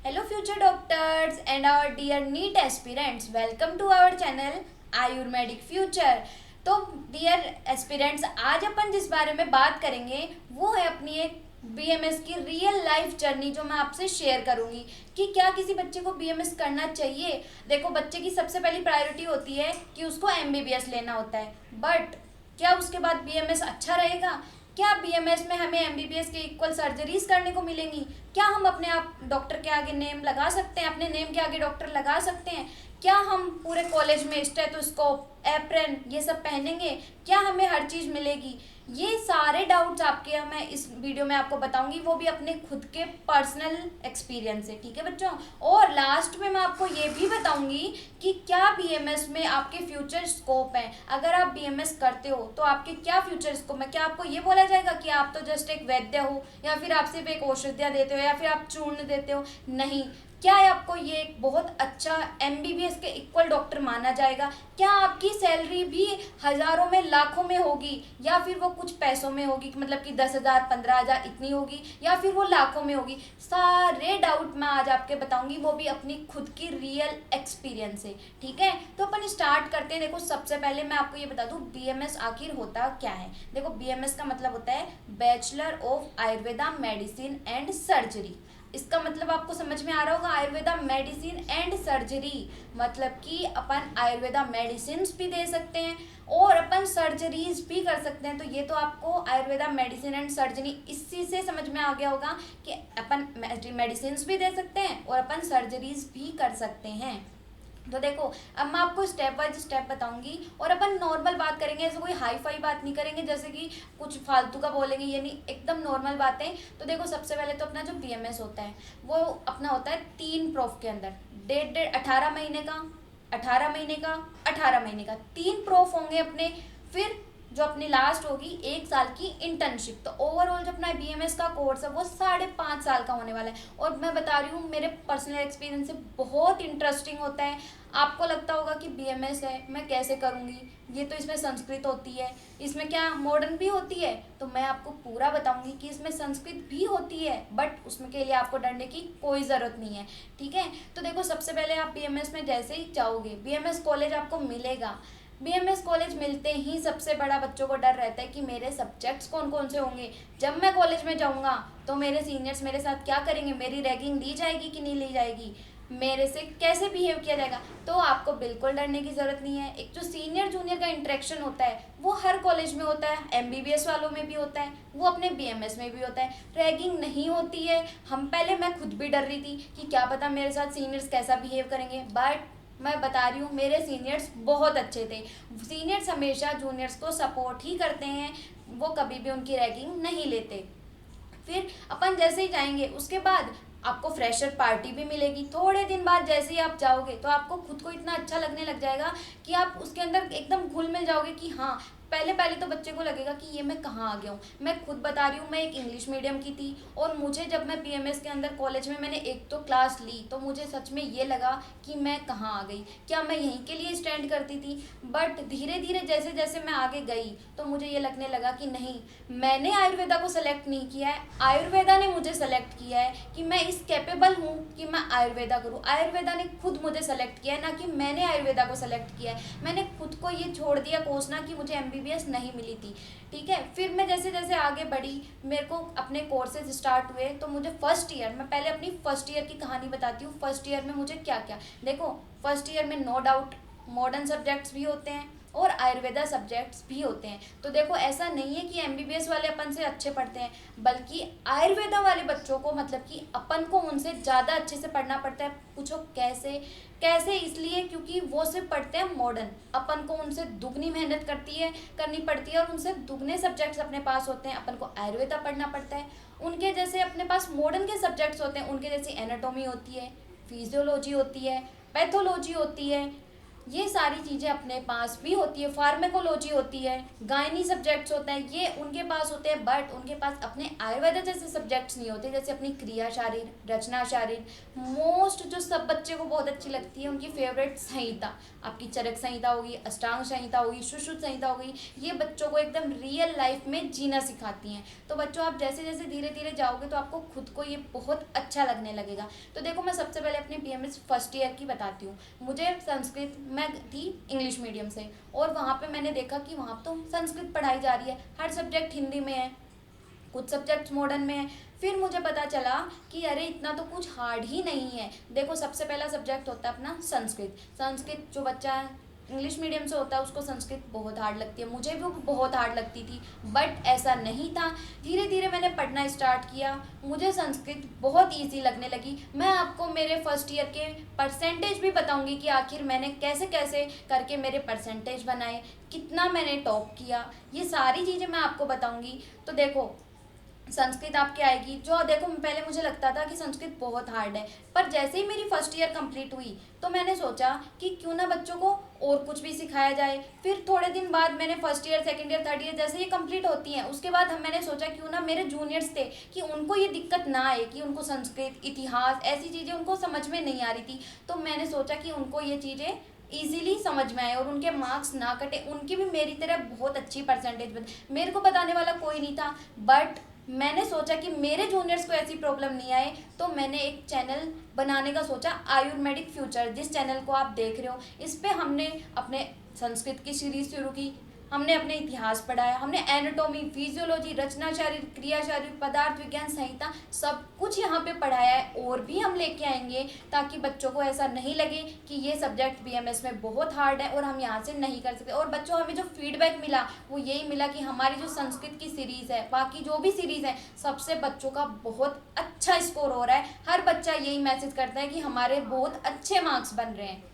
Hello future doctors and our dear NEET aspirants. Welcome to our channel Ayurvedic future. तो dear aspirants, आज अपन जिस बारे में बात करेंगे वो है अपनी एक बीएमएस की रियल लाइफ जर्नी, जो मैं आपसे शेयर करूंगी कि क्या किसी बच्चे को बीएमएस करना चाहिए। देखो, बच्चे की सबसे पहली प्रायोरिटी होती है कि उसको एमबीबीएस लेना होता है, बट क्या उसके बाद बीएमएस अच्छा रहेगा? क्या बीएमएस में हमें एमबीबीएस के इक्वल सर्जरीज करने को मिलेंगी? क्या हम अपने आप डॉक्टर के आगे नेम लगा सकते हैं, अपने नेम के आगे डॉक्टर लगा सकते हैं? क्या हम पूरे कॉलेज में स्टेथोस्कोप, एप्रन ये सब पहनेंगे? क्या हमें हर चीज़ मिलेगी? ये सारे डाउट्स आपके मैं इस वीडियो में आपको बताऊंगी, वो भी अपने खुद के पर्सनल एक्सपीरियंस से। ठीक है बच्चों, और लास्ट में मैं आपको ये भी बताऊंगी कि क्या बीएमएस में आपके फ्यूचर स्कोप हैं। अगर आप बीएमएस करते हो तो आपके क्या फ्यूचर स्कोप है? क्या आपको ये बोला जाएगा कि आप तो जस्ट एक वैद्य हो, या फिर आप सिर्फ एक औषधियाँ देते हो, या फिर आप चूर्ण देते हो? नहीं। क्या है आपको ये एक बहुत अच्छा एमबीबीएस के इक्वल डॉक्टर माना जाएगा? क्या आपकी सैलरी भी हजारों में, लाखों में होगी, या फिर वो कुछ पैसों में होगी, मतलब कि 10,000 15,000 इतनी होगी, या फिर वो लाखों में होगी? सारे डाउट मैं आज आपके बताऊंगी, वो भी अपनी खुद की रियल एक्सपीरियंस से। ठीक है, तो अपन स्टार्ट करते हैं। देखो, सबसे पहले मैं आपको ये बता दूं बीएमएस आखिर होता क्या है। देखो, बीएमएस का मतलब होता है bachelor of Ayurveda medicine and surgery. इसका मतलब आपको समझ में आ रहा होगा, आयुर्वेदा मेडिसिन एंड सर्जरी, मतलब कि अपन आयुर्वेदा मेडिसिन भी दे सकते हैं और अपन सर्जरीज भी कर सकते हैं। तो ये तो आपको आयुर्वेदा मेडिसिन एंड सर्जरी इसी से समझ में आ गया होगा कि अपन मेडिसिन भी दे सकते हैं और अपन सर्जरीज भी कर सकते हैं। तो देखो, अब मैं आपको स्टेप बाय स्टेप बताऊंगी और अपन नॉर्मल बात करेंगे, ऐसे कोई हाई फाई बात नहीं करेंगे जैसे कि कुछ फालतू का बोलेंगे, ये नहीं, एकदम नॉर्मल बातें। तो देखो, सबसे पहले तो अपना जो बीएमएस होता है वो अपना होता है 3 प्रूफ के अंदर, डेढ़ डेढ़ 18 महीने का, 18 महीने का, 18 महीने का 3 प्रूफ होंगे अपने। फिर जो अपनी लास्ट होगी 1 साल की इंटर्नशिप। तो ओवरऑल जो अपना बीएमएस का कोर्स है वो 5.5 साल का होने वाला है। और मैं बता रही हूँ, मेरे पर्सनल एक्सपीरियंस से बहुत इंटरेस्टिंग होता है। आपको लगता होगा कि बीएमएस है, मैं कैसे करूँगी, ये तो इसमें संस्कृत होती है, इसमें क्या मॉडर्न भी होती है? तो मैं आपको पूरा बताऊंगी कि इसमें संस्कृत भी होती है, बट उसमें के लिए आपको डरने की कोई ज़रूरत नहीं है। ठीक है, तो देखो, सबसे पहले आप बीएमएस में जैसे ही जाओगे, बीएमएस कॉलेज आपको मिलेगा। बीएमएस कॉलेज मिलते ही सबसे बड़ा बच्चों को डर रहता है कि मेरे सब्जेक्ट्स कौन कौन से होंगे, जब मैं कॉलेज में जाऊंगा तो मेरे सीनियर्स मेरे साथ क्या करेंगे, मेरी रैगिंग ली जाएगी कि नहीं ली जाएगी, मेरे से कैसे बिहेव किया जाएगा? तो आपको बिल्कुल डरने की ज़रूरत नहीं है। एक जो सीनियर जूनियर का इंटरेक्शन होता है वो हर कॉलेज में होता है, एमबीबीएस वालों में भी होता है, वो अपने बीएमएस में भी होता है। रैगिंग नहीं होती है। मैं खुद भी डर रही थी कि क्या पता मेरे साथ सीनियर्स कैसा बिहेव करेंगे, बट मैं बता रही हूँ, मेरे सीनियर्स बहुत अच्छे थे। सीनियर्स हमेशा जूनियर्स को सपोर्ट ही करते हैं, वो कभी भी उनकी रैगिंग नहीं लेते। फिर अपन जैसे ही जाएंगे उसके बाद आपको फ्रेशर पार्टी भी मिलेगी। थोड़े दिन बाद जैसे ही आप जाओगे तो आपको खुद को इतना अच्छा लगने लग जाएगा कि आप उसके अंदर एकदम घुल मिल जाओगे कि हाँ, पहले पहले तो बच्चे को लगेगा कि ये मैं कहाँ आ गया हूँ। मैं खुद बता रही हूँ, मैं एक इंग्लिश मीडियम की थी और मुझे जब मैं बीएमएस के अंदर कॉलेज में मैंने एक तो क्लास ली तो मुझे सच में ये लगा कि मैं कहाँ आ गई, क्या मैं यहीं के लिए स्टैंड करती थी? बट धीरे धीरे जैसे जैसे मैं आगे गई तो मुझे ये लगने लगा कि नहीं, मैंने आयुर्वेदा को सेलेक्ट नहीं किया है, आयुर्वेदा ने मुझे सेलेक्ट किया है कि मैं इस कैपेबल हूँ कि मैं आयुर्वेदा करूँ। आयुर्वेदा ने खुद मुझे सेलेक्ट किया है, ना कि मैंने आयुर्वेदा को सेलेक्ट किया है। मैंने खुद को ये छोड़ दिया कोसना कि मुझे एमबीबीएस नहीं मिली थी। ठीक है, फिर मैं जैसे जैसे आगे बढ़ी, मेरे को अपने कोर्सेज स्टार्ट हुए तो मुझे फर्स्ट ईयर, मैं पहले अपनी फर्स्ट ईयर की कहानी बताती हूँ। फर्स्ट ईयर में मुझे क्या क्या, देखो, फर्स्ट ईयर में नो डाउट मॉडर्न सब्जेक्ट्स भी होते हैं और आयुर्वेदा सब्जेक्ट्स भी होते हैं। तो देखो, ऐसा नहीं है कि एमबीबीएस वाले अपन से अच्छे पढ़ते हैं, बल्कि आयुर्वेदा वाले बच्चों को, मतलब कि अपन को उनसे ज़्यादा अच्छे से पढ़ना पड़ता है। पूछो कैसे? कैसे? इसलिए क्योंकि वो सिर्फ पढ़ते हैं मॉडर्न, अपन को उनसे दुगनी मेहनत करनी पड़ती है और उनसे दुगने सब्जेक्ट्स अपने पास होते हैं। अपन को आयुर्वेदा पढ़ना पड़ता है, उनके जैसे अपने पास मॉडर्न के सब्जेक्ट्स होते हैं, उनके जैसी एनाटॉमी होती है, फिजियोलॉजी होती है, पैथोलॉजी होती है, ये सारी चीज़ें अपने पास भी होती है। फार्मेकोलॉजी होती है, गायनी सब्जेक्ट्स होते हैं, ये उनके पास होते हैं, बट उनके पास अपने आयुर्वेद जैसे सब्जेक्ट्स नहीं होते, जैसे अपनी क्रिया शारीर, रचना शारीर। मोस्ट जो सब बच्चे को बहुत अच्छी लगती है, उनकी फेवरेट संहिता, आपकी चरक संहिता होगी, अष्टांग संहिता होगी, सुश्रुत संहिता होगी। ये बच्चों को एकदम रियल लाइफ में जीना सिखाती हैं। तो बच्चों, आप जैसे जैसे धीरे धीरे जाओगे तो आपको खुद को ये बहुत अच्छा लगने लगेगा। तो देखो, मैं सबसे पहले अपने बीएमएस फर्स्ट ईयर की बताती हूँ। मुझे संस्कृत, मैं थी इंग्लिश मीडियम से, और वहाँ पे मैंने देखा कि वहाँ तो संस्कृत पढ़ाई जा रही है, हर सब्जेक्ट हिंदी में है, कुछ सब्जेक्ट्स मॉडर्न में है। फिर मुझे पता चला कि अरे इतना तो कुछ हार्ड ही नहीं है। देखो, सबसे पहला सब्जेक्ट होता है अपना संस्कृत। संस्कृत जो बच्चा इंग्लिश मीडियम से होता है उसको संस्कृत बहुत हार्ड लगती है, मुझे भी वो बहुत हार्ड लगती थी, बट ऐसा नहीं था। धीरे धीरे मैंने पढ़ना स्टार्ट किया, मुझे संस्कृत बहुत ईजी लगने लगी। मैं आपको मेरे फर्स्ट ईयर के परसेंटेज भी बताऊंगी कि आखिर मैंने कैसे कैसे करके मेरे परसेंटेज बनाए, कितना मैंने टॉप किया, ये सारी चीज़ें मैं आपको बताऊंगी। तो देखो, संस्कृत आपके आएगी। जो देखो, पहले मुझे लगता था कि संस्कृत बहुत हार्ड है, पर जैसे ही मेरी फर्स्ट ईयर कंप्लीट हुई तो मैंने सोचा कि क्यों ना बच्चों को और कुछ भी सिखाया जाए। फिर थोड़े दिन बाद मैंने first year, second year, third year जैसे ये कंप्लीट होती हैं, उसके बाद मैंने सोचा क्यों ना मेरे जूनियर्स थे कि उनको ये दिक्कत ना आए कि उनको संस्कृत, इतिहास, ऐसी चीज़ें उनको समझ में नहीं आ रही थी। तो मैंने सोचा कि उनको ये चीज़ें ईजिली समझ में आए और उनके मार्क्स ना कटे, उनकी भी मेरी तरह बहुत अच्छी परसेंटेज बने। मेरे को बताने वाला कोई नहीं था, बट मैंने सोचा कि मेरे जूनियर्स को ऐसी प्रॉब्लम नहीं आए, तो मैंने एक चैनल बनाने का सोचा, आयुर्मेडिक फ्यूचर। जिस चैनल को आप देख रहे हो, इस पे हमने अपने संस्कृत की सीरीज शुरू की, हमने अपने इतिहास पढ़ाया, हमने एनाटॉमी, फिजियोलॉजी, रचना शारीर, क्रिया शारीर, पदार्थ विज्ञान संहिता, सब कुछ यहाँ पे पढ़ाया है, और भी हम लेके आएंगे, ताकि बच्चों को ऐसा नहीं लगे कि ये सब्जेक्ट बीएमएस में बहुत हार्ड है और हम यहाँ से नहीं कर सकते। और बच्चों, हमें जो फीडबैक मिला वो यही मिला कि हमारी जो संस्कृत की सीरीज़ है, बाकी जो भी सीरीज़ है, सबसे बच्चों का बहुत अच्छा स्कोर हो रहा है। हर बच्चा यही मैसेज करता है कि हमारे बहुत अच्छे मार्क्स बन रहे हैं।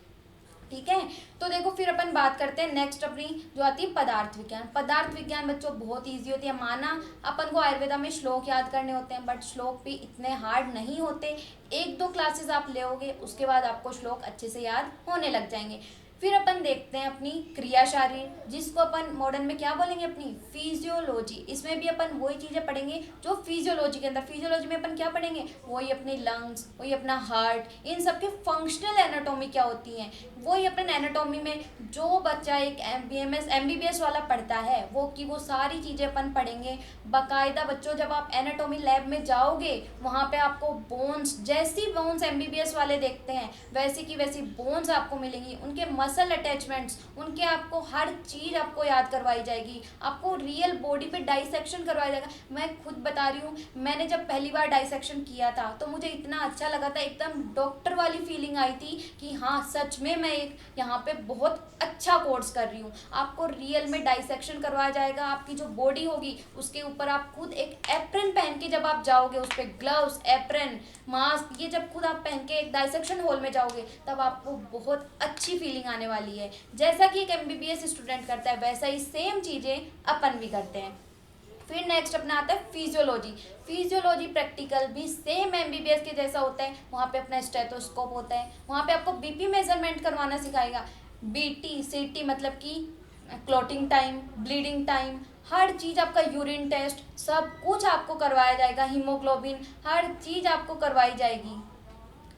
ठीक है, तो देखो, फिर अपन बात करते हैं नेक्स्ट अपनी जो आती है पदार्थ विज्ञान। पदार्थ विज्ञान बच्चों बहुत इजी होती है। माना अपन को आयुर्वेदा में श्लोक याद करने होते हैं, बट श्लोक भी इतने हार्ड नहीं होते। एक दो क्लासेस आप लेओगे, उसके बाद आपको श्लोक अच्छे से याद होने लग जाएंगे। फिर अपन देखते हैं अपनी क्रिया शारीर, जिसको अपन मॉडर्न में क्या बोलेंगे, अपनी फिजियोलॉजी। इसमें भी अपन वही चीज़ें पढ़ेंगे जो फिजियोलॉजी के अंदर। फिजियोलॉजी में अपन क्या पढ़ेंगे, वही अपने लंग्स, वही अपना हार्ट, इन सब के फंक्शनल एनाटॉमी क्या होती हैं, वही अपन एनाटॉमी में जो बच्चा एक बीएमएस एमबीबीएस वाला पढ़ता है वो सारी चीज़ें अपन पढ़ेंगे बाकायदा। बच्चों, जब आप एनाटॉमी लैब में जाओगे, वहाँ पे आपको बोन्स, जैसी बोन्स एमबीबीएस वाले देखते हैं वैसी की वैसी बोन्स आपको मिलेंगी, उनके मसल अटैचमेंट्स, उनके आपको हर चीज़ आपको याद करवाई जाएगी, आपको रियल बॉडी पे डाइसेक्शन करवाया जाएगा। मैं खुद बता रही हूँ, मैंने जब पहली बार डाइसेक्शन किया था तो मुझे इतना अच्छा लगा था, एकदम डॉक्टर वाली फीलिंग आई थी कि हाँ, सच में मैं एक यहाँ पे बहुत अच्छा कोर्स कर रही हूँ। आपको रियल में डाइसेक्शन करवाया जाएगा, आपकी जो बॉडी होगी उसके ऊपर आप खुद एक एप्रन पहन के जब आप जाओगे, उस पर ग्लव्स, एप्रन, मास्क, ये जब खुद आप पहन के एक डाइसेक्शन हॉल में जाओगे, तब आपको बहुत अच्छी फीलिंग आने वाली है। जैसा कि एक एमबीबीएस स्टूडेंट करता है, वैसा ही सेम चीज़ें अपन भी करते हैं। फिर नेक्स्ट अपना आता है फिजियोलॉजी। फिजियोलॉजी प्रैक्टिकल भी सेम एमबीबीएस के जैसा होता है। वहाँ पे अपना स्टेथोस्कोप होता है, वहाँ पे आपको बीपी मेजरमेंट करवाना सिखाएगा। बीटी सीटी मतलब कि क्लॉटिंग टाइम, ब्लीडिंग टाइम, हर चीज़, आपका यूरिन टेस्ट, सब कुछ आपको करवाया जाएगा। हीमोग्लोबिन, हर चीज़ आपको करवाई जाएगी।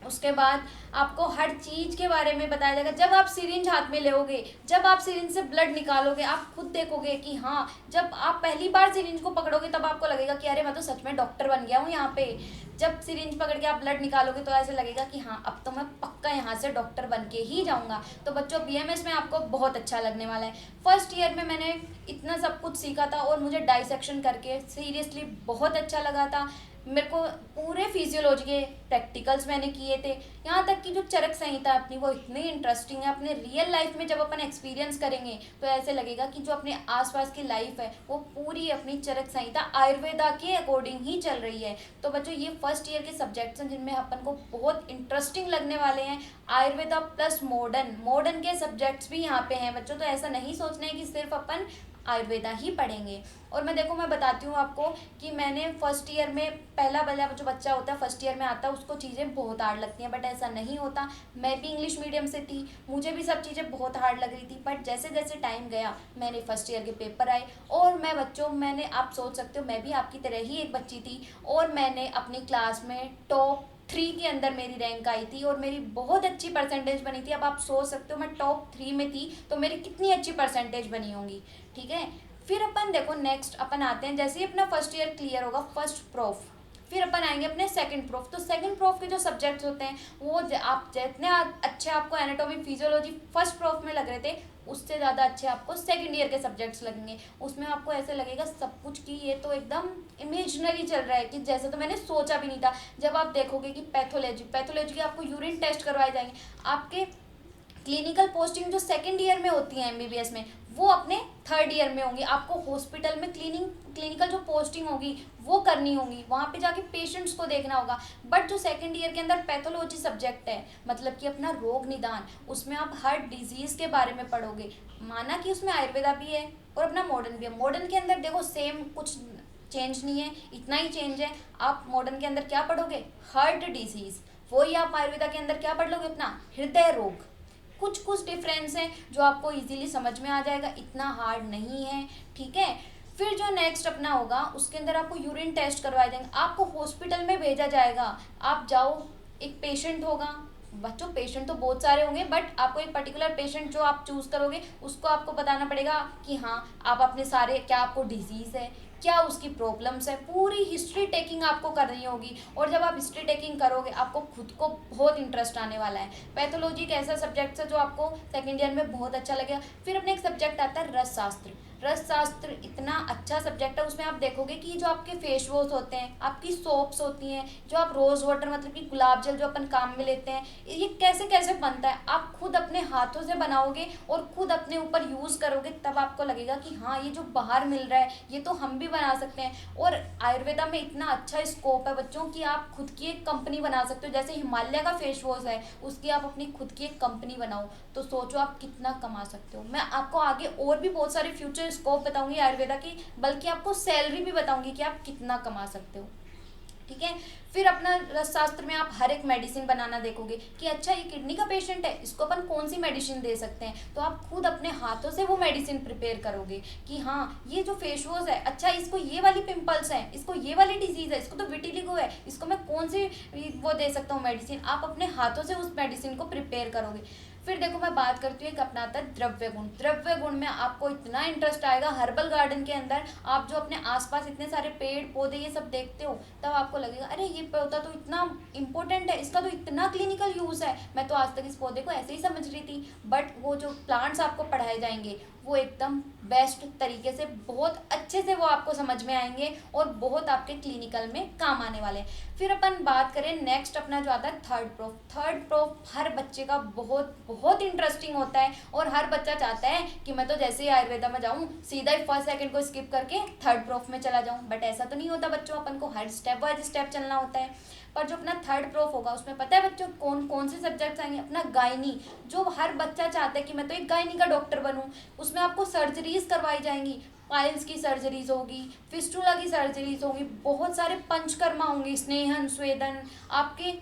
उसके बाद आपको हर चीज़ के बारे में बताया जाएगा। जब आप सिरिंज हाथ में लोगे, जब आप सिरिंज से ब्लड निकालोगे, आप खुद देखोगे कि हाँ, जब आप पहली बार सिरिंज को पकड़ोगे तब आपको लगेगा कि अरे मैं तो सच में डॉक्टर बन गया हूँ यहाँ पे। जब सिरिंज पकड़ के आप ब्लड निकालोगे तो ऐसे लगेगा कि हाँ, अब तो मैं पक्का यहाँ से डॉक्टर बन के ही जाऊँगा। तो बच्चों, बीएमएस में आपको बहुत अच्छा लगने वाला है। फर्स्ट ईयर में मैंने इतना सब कुछ सीखा था और मुझे डाइसेक्शन करके सीरियसली बहुत अच्छा लगा था। मेरे को पूरे फिजियोलॉजी के प्रैक्टिकल्स मैंने किए थे। यहाँ तक कि जो चरक संहिता अपनी, वो इतनी इंटरेस्टिंग है। अपने रियल लाइफ में जब अपन एक्सपीरियंस करेंगे तो ऐसे लगेगा कि जो अपने आसपास की लाइफ है वो पूरी अपनी चरक संहिता आयुर्वेदा के अकॉर्डिंग ही चल रही है। तो बच्चों, ये फर्स्ट ईयर के सब्जेक्ट्स हैं जिनमें अपन को बहुत इंटरेस्टिंग लगने वाले हैं। आयुर्वेदा प्लस मॉडर्न, मॉडर्न के सब्जेक्ट्स भी यहाँ पे हैं बच्चों। तो ऐसा नहीं सोचना है कि सिर्फ अपन आयुर्वेदा ही पढ़ेंगे। और मैं बताती हूँ आपको कि मैंने फर्स्ट ईयर में पहला वाला जो बच्चा होता है फर्स्ट ईयर में आता है उसको चीज़ें बहुत हार्ड लगती हैं, बट ऐसा नहीं होता। मैं भी इंग्लिश मीडियम से थी, मुझे भी सब चीज़ें बहुत हार्ड लग रही थी, बट जैसे जैसे टाइम गया मैंने फर्स्ट ईयर के पेपर आए और मैंने आप सोच सकते हो मैं भी आपकी तरह ही एक बच्ची थी और मैंने अपनी क्लास में टॉप 3 के अंदर मेरी रैंक आई थी और मेरी बहुत अच्छी परसेंटेज बनी थी। अब आप सोच सकते हो मैं टॉप 3 में थी तो मेरी कितनी अच्छी परसेंटेज बनी होंगी। ठीक है, फिर अपन देखो नेक्स्ट अपन आते हैं, जैसे ही अपना फर्स्ट ईयर क्लियर होगा फर्स्ट प्रोफ, फिर अपन आएंगे अपने सेकंड प्रोफ। तो सेकंड प्रोफ के जो सब्जेक्ट्स होते हैं वो आप जितने अच्छे आपको एनाटॉमी फिजियोलॉजी फर्स्ट प्रोफ में लग रहे थे उससे ज़्यादा अच्छे आपको सेकंड ईयर के सब्जेक्ट्स लगेंगे। उसमें आपको ऐसे लगेगा सब कुछ कि ये तो एकदम इमेजिनरी चल रहा है, कि जैसे तो मैंने सोचा भी नहीं था। जब आप देखोगे कि पैथोलॉजी की आपको यूरिन टेस्ट करवाए जाएंगे, आपके क्लिनिकल पोस्टिंग जो सेकंड ईयर में होती है एमबीबीएस में वो अपने थर्ड ईयर में होंगी। आपको हॉस्पिटल में क्लिनिकल जो पोस्टिंग होगी वो करनी होगी, वहाँ पे जाके पेशेंट्स को देखना होगा। बट जो सेकंड ईयर के अंदर पैथोलॉजी सब्जेक्ट है, मतलब कि अपना रोग निदान, उसमें आप हर डिजीज़ के बारे में पढ़ोगे। माना कि उसमें आयुर्वेदा भी है और अपना मॉडर्न भी है। मॉडर्न के अंदर देखो सेम कुछ चेंज नहीं है, इतना ही चेंज है। आप मॉडर्न के अंदर क्या पढ़ोगे, हार्ट डिजीज़, वही आप आयुर्वेदा के अंदर क्या पढ़ लोगे, अपना हृदय रोग। कुछ कुछ डिफरेंस है जो आपको इजीली समझ में आ जाएगा, इतना हार्ड नहीं है। ठीक है, फिर जो नेक्स्ट अपना होगा उसके अंदर आपको यूरिन टेस्ट करवाए देंगे, आपको हॉस्पिटल में भेजा जाएगा। आप जाओ, एक पेशेंट होगा, बच्चों पेशेंट तो बहुत सारे होंगे बट आपको एक पर्टिकुलर पेशेंट जो आप चूज करोगे उसको आपको बताना पड़ेगा कि हाँ आप अपने सारे क्या आपको डिजीज़ है, क्या उसकी प्रॉब्लम्स है, पूरी हिस्ट्री टेकिंग आपको करनी होगी। और जब आप हिस्ट्री टेकिंग करोगे आपको खुद को बहुत इंटरेस्ट आने वाला है। पैथोलॉजी एक ऐसा सब्जेक्ट है जो आपको सेकेंड ईयर में बहुत अच्छा लगेगा। फिर अपने एक सब्जेक्ट आता है रस शास्त्र। रस शास्त्र इतना अच्छा सब्जेक्ट है, उसमें आप देखोगे कि जो आपके फेस वॉश होते हैं, आपकी सोप्स होती हैं, जो आप रोज़ वाटर मतलब कि गुलाब जल जो अपन काम में लेते हैं, ये कैसे कैसे बनता है आप खुद अपने हाथों से बनाओगे और खुद अपने ऊपर यूज़ करोगे, तब आपको लगेगा कि हाँ ये जो बाहर मिल रहा है ये तो हम भी बना सकते हैं। और आयुर्वेदा में इतना अच्छा स्कोप है बच्चों की, आप खुद की एक कंपनी बना सकते हो। जैसे हिमालय का फेस वॉश है उसकी आप अपनी खुद की एक कंपनी बनाओ, तो सोचो आप कितना कमा सकते हो। मैं आपको आगे और भी बहुत सारे फ्यूचर स्कोप बताऊंगी आयुर्वेदा की, बल्कि आपको सैलरी भी बताऊंगी कि आप कितना कमा सकते हो। ठीक है, फिर अपना रसशास्त्र में आप हर एक मेडिसिन बनाना देखोगे कि अच्छा ये किडनी का पेशेंट है इसको अपन कौन सी मेडिसिन दे सकते हैं, तो आप खुद अपने हाथों से वो मेडिसिन प्रिपेयर करोगे कि हाँ ये जो फेस वॉश है अच्छा इसको ये वाली पिंपल्स है, इसको ये वाली डिजीज है, इसको तो विटिलिगो है, इसको मैं कौन सी वो दे सकता हूँ मेडिसिन, आप अपने हाथों से उस मेडिसिन को प्रिपेयर करोगे। फिर देखो मैं बात करती हूँ एक अपना आता है द्रव्य गुण। द्रव्य गुण में आपको इतना इंटरेस्ट आएगा, हर्बल गार्डन के अंदर आप जो अपने आसपास इतने सारे पेड़ पौधे ये सब देखते हो तब आपको लगेगा अरे ये पौधा तो इतना इंपॉर्टेंट है, इसका तो इतना क्लिनिकल यूज़ है, मैं तो आज तक इस पौधे को ऐसे ही समझ रही थी। बट वो जो प्लांट्स आपको पढ़ाए जाएंगे वो एकदम बेस्ट तरीके से बहुत अच्छे से वो आपको समझ में आएंगे और बहुत आपके क्लिनिकल में काम आने वाले हैं। फिर अपन बात करें नेक्स्ट अपना जो आता है थर्ड प्रोफ। थर्ड प्रोफ हर बच्चे का बहुत बहुत इंटरेस्टिंग होता है और हर बच्चा चाहता है कि मैं तो जैसे ही आयुर्वेदा में जाऊँ सीधा ही फर्स्ट सेकंड को स्किप करके थर्ड प्रोफ में चला जाऊँ, बट ऐसा तो नहीं होता बच्चों, अपन को हर स्टेप बाय स्टेप चलना होता है। पर जो अपना थर्ड प्रोफ होगा उसमें पता है बच्चों कौन कौन से सब्जेक्ट्स आएंगे, अपना गायनी, जो हर बच्चा चाहता है कि मैं तो एक गायनी का डॉक्टर बनूं। उसमें आपको सर्जरीज करवाई जाएंगी, पाइल्स की सर्जरीज होगी, फिस्टुला की सर्जरीज होगी, बहुत सारे पंचकर्मा होंगे, स्नेहन स्वेदन, आपके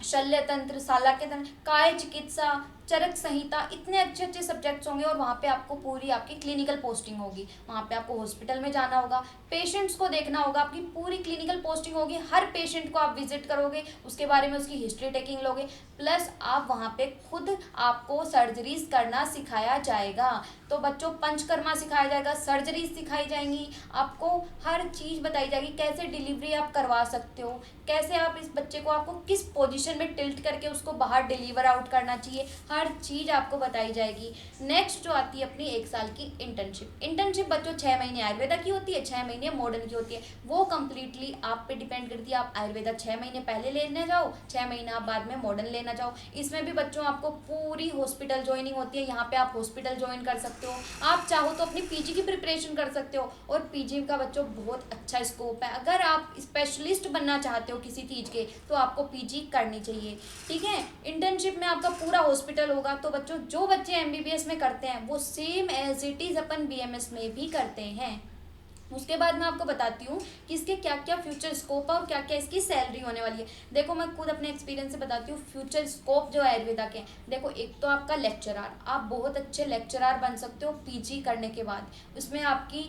शल्य तंत्र, साला के तंत्र, काय चिकित्सा, चरक संहिता, इतने अच्छे अच्छे सब्जेक्ट्स होंगे। और वहाँ पे आपको पूरी आपकी क्लिनिकल पोस्टिंग होगी, वहाँ पे आपको हॉस्पिटल में जाना होगा, पेशेंट्स को देखना होगा, आपकी पूरी क्लिनिकल पोस्टिंग होगी, हर पेशेंट को आप विजिट करोगे, उसके बारे में उसकी हिस्ट्री टेकिंग लोगे, प्लस आप वहाँ पे खुद आपको सर्जरीज करना सिखाया जाएगा। तो बच्चों पंचकर्मा सिखाया जाएगा, सर्जरीज सिखाई जाएंगी, आपको हर चीज़ बताई जाएगी, कैसे डिलीवरी आप करवा सकते हो, कैसे आप इस बच्चे को आपको किस पोजीशन में टिल्ट करके उसको बाहर डिलीवर आउट करना चाहिए, हर चीज़ आपको बताई जाएगी। नेक्स्ट जो आती है अपनी 1 साल की इंटर्नशिप। इंटर्नशिप बच्चों 6 महीने आयुर्वेदा की होती है, 6 महीने मॉडर्न की होती है, वो कम्प्लीटली आप पे डिपेंड करती है। आप आयुर्वेदा 6 महीने पहले लेने जाओ, 6 महीने आप बाद में मॉडर्न लेना जाओ। इसमें भी बच्चों आपको पूरी हॉस्पिटल ज्वाइनिंग होती है, यहाँ पे आप हॉस्पिटल ज्वाइन कर सकते हो, आप चाहो तो अपनी पीजी की प्रिपरेशन कर सकते हो। और पीजी का बच्चों बहुत अच्छा स्कोप है, अगर आप स्पेशलिस्ट बनना चाहते हो किसी चीज़ के तो आपको पीजी करनी चाहिए। ठीक है, इंटर्नशिप में आपका पूरा हॉस्पिटल हॉस्पिटल होगा। तो बच्चों जो बच्चे एमबीबीएस में करते हैं वो सेम एज इट इज़ अपन बीएमएस में भी करते हैं। उसके बाद मैं आपको बताती हूँ कि इसके क्या क्या फ्यूचर स्कोप है और क्या क्या इसकी सैलरी होने वाली है। देखो मैं खुद अपने एक्सपीरियंस से बताती हूँ फ्यूचर स्कोप जो आयुर्वेदा के। देखो एक तो आपका लेक्चरार, आप बहुत अच्छे लेक्चरार बन सकते हो पीजी करने के बाद। उसमें आपकी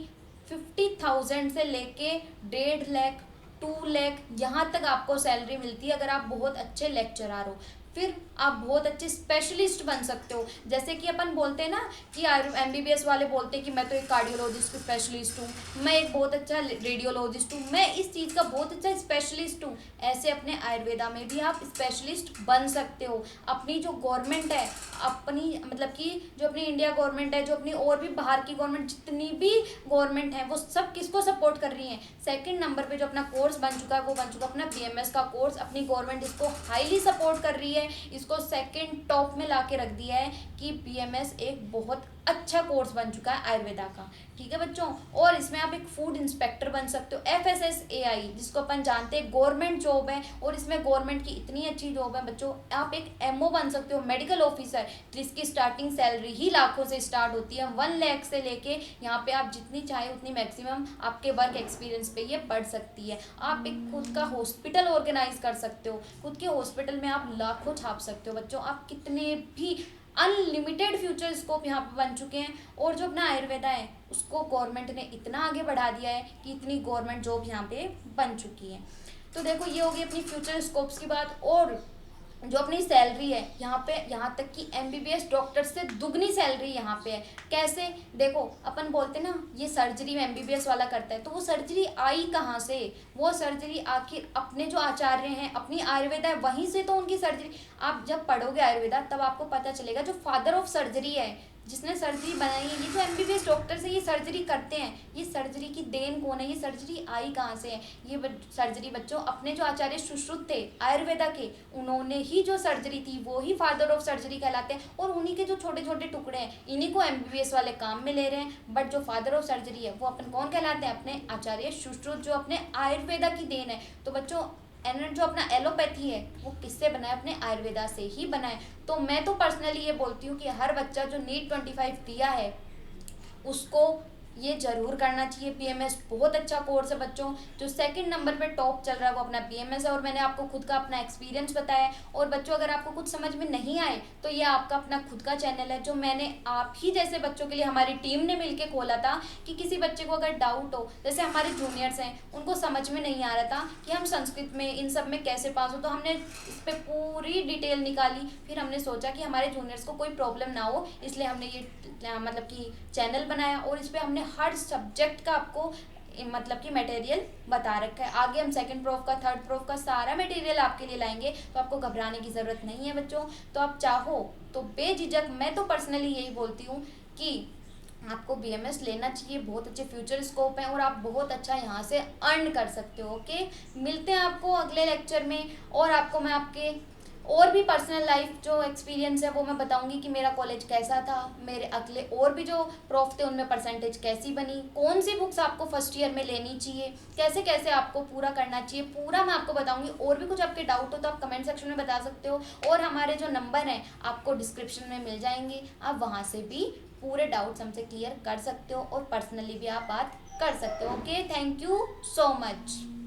50,000 से लेके 1.5 लाख 2 लाख यहाँ तक आपको सैलरी मिलती है अगर आप बहुत अच्छे लेक्चरार हो। फिर आप बहुत अच्छे स्पेशलिस्ट बन सकते हो। जैसे कि अपन बोलते हैं ना कि एमबीबीएस वाले बोलते हैं कि मैं तो एक कार्डियोलॉजिस्ट स्पेशलिस्ट हूँ, मैं एक बहुत अच्छा रेडियोलॉजिस्ट हूँ, मैं इस चीज़ का बहुत अच्छा स्पेशलिस्ट हूँ। ऐसे अपने आयुर्वेदा में भी आप स्पेशलिस्ट बन सकते हो। अपनी जो गवर्नमेंट है, अपनी मतलब कि जो अपनी इंडिया गवर्नमेंट है, जो अपनी और भी बाहर की गवर्नमेंट जितनी भी गवर्नमेंट है वो सब किसको सपोर्ट कर रही है? सेकंड नंबर पे जो अपना कोर्स बन चुका है वो बन चुका अपना बीएमएस का कोर्स। अपनी गवर्नमेंट इसको हाईली सपोर्ट कर रही है, इसको सेकंड टॉप में ला के रख दिया है कि बीएमएस एक बहुत अच्छा कोर्स बन चुका है आयुर्वेदा का। ठीक है बच्चों, और इसमें आप एक फूड इंस्पेक्टर बन सकते हो, FSSAI जिसको अपन जानते हैं गवर्नमेंट जॉब है, और इसमें गवर्नमेंट की इतनी अच्छी जॉब है बच्चों। आप एक MO बन सकते हो, मेडिकल ऑफिसर, जिसकी स्टार्टिंग सैलरी ही लाखों से स्टार्ट होती है। 1 लाख से लेके यहाँ पे आप जितनी चाहे उतनी मैक्सिमम आपके वर्क एक्सपीरियंस पे ये बढ़ सकती है। आप एक खुद का हॉस्पिटल ऑर्गेनाइज कर सकते हो, खुद के हॉस्पिटल में आप लाखों छाप सकते हो बच्चों। आप कितने भी अनलिमिटेड फ्यूचर स्कोप यहाँ पे बन चुके हैं। और जो अपना आयुर्वेदा है उसको गवर्नमेंट ने इतना आगे बढ़ा दिया है कि इतनी गवर्नमेंट जॉब यहाँ पे बन चुकी है। तो देखो ये होगी अपनी फ्यूचर स्कोप्स की बात। और जो अपनी सैलरी है यहाँ पे, यहाँ तक कि एमबीबीएस डॉक्टर से दुगनी सैलरी यहाँ पे है। कैसे? देखो अपन बोलते ना ये सर्जरी में एमबीबीएस वाला करता है, तो वो सर्जरी आई कहाँ से? वो सर्जरी आखिर अपने जो आचार्य हैं, अपनी आयुर्वेदा है वहीं से तो उनकी सर्जरी। आप जब पढ़ोगे आयुर्वेदा तब आपको पता चलेगा जो फादर ऑफ सर्जरी है, जिसने सर्जरी बनाई है, ये जो एमबीबीएस डॉक्टर से ये सर्जरी करते हैं, ये सर्जरी की देन कौन है? ये सर्जरी आई कहाँ से है? ये सर्जरी बच्चों अपने जो आचार्य सुश्रुत थे आयुर्वेदा के, उन्होंने ही जो सर्जरी थी वो ही फादर ऑफ सर्जरी कहलाते हैं। और उन्हीं के जो छोटे छोटे टुकड़े हैं इन्हीं को एमबीबीएस वाले काम में ले रहे हैं। बट जो फादर ऑफ सर्जरी है वो अपन कौन कहलाते हैं? अपने आचार्य सुश्रुत, जो अपने आयुर्वेदा की देन है। तो बच्चों जो अपना एलोपैथी है वो किससे बना है? अपने आयुर्वेदा से ही बना है। तो मैं तो पर्सनली ये बोलती हूँ कि हर बच्चा जो नीट 25 दिया है उसको ये जरूर करना चाहिए। बीएमएस बहुत अच्छा कोर्स है बच्चों। जो सेकंड नंबर पे टॉप चल रहा है वो अपना बीएमएस है, और मैंने आपको खुद का अपना एक्सपीरियंस बताया। और बच्चों अगर आपको कुछ समझ में नहीं आए तो ये आपका अपना खुद का चैनल है, जो मैंने आप ही जैसे बच्चों के लिए हमारी टीम ने मिलकर खोला था कि किसी बच्चे को अगर डाउट हो, जैसे हमारे जूनियर्स हैं उनको समझ में नहीं आ रहा था कि हम संस्कृत में इन सब में कैसे पास हो, तो हमने इस पर पूरी डिटेल निकाली। फिर हमने सोचा कि हमारे जूनियर्स को कोई प्रॉब्लम ना हो, इसलिए हमने ये मतलब कि चैनल बनाया, और इस पर हमने हर सब्जेक्ट का आपको मतलब कि मटेरियल बता रखा है। आगे हम सेकंड प्रूफ का, थर्ड प्रूफ का सारा मटेरियल आपके लिए लाएंगे, तो आपको घबराने की ज़रूरत नहीं है बच्चों। तो आप चाहो तो बेझिझक, मैं तो पर्सनली यही बोलती हूँ कि आपको बीएमएस लेना चाहिए। बहुत अच्छे फ्यूचर स्कोप हैं और आप बहुत अच्छा यहाँ से अर्न कर सकते हो। ओके, मिलते हैं आपको अगले लेक्चर में, और आपको मैं आपके और भी पर्सनल लाइफ जो एक्सपीरियंस है वो मैं बताऊंगी कि मेरा कॉलेज कैसा था, मेरे अगले और भी जो प्रोफ थे उनमें परसेंटेज कैसी बनी, कौन सी बुक्स आपको फर्स्ट ईयर में लेनी चाहिए, कैसे कैसे आपको पूरा करना चाहिए, पूरा मैं आपको बताऊंगी। और भी कुछ आपके डाउट हो तो आप कमेंट सेक्शन में बता सकते हो, और हमारे जो नंबर हैं आपको डिस्क्रिप्शन में मिल जाएंगे, आप वहाँ से भी पूरे डाउट्स हमसे क्लियर कर सकते हो और पर्सनली भी आप बात कर सकते हो। Okay, thank you so much.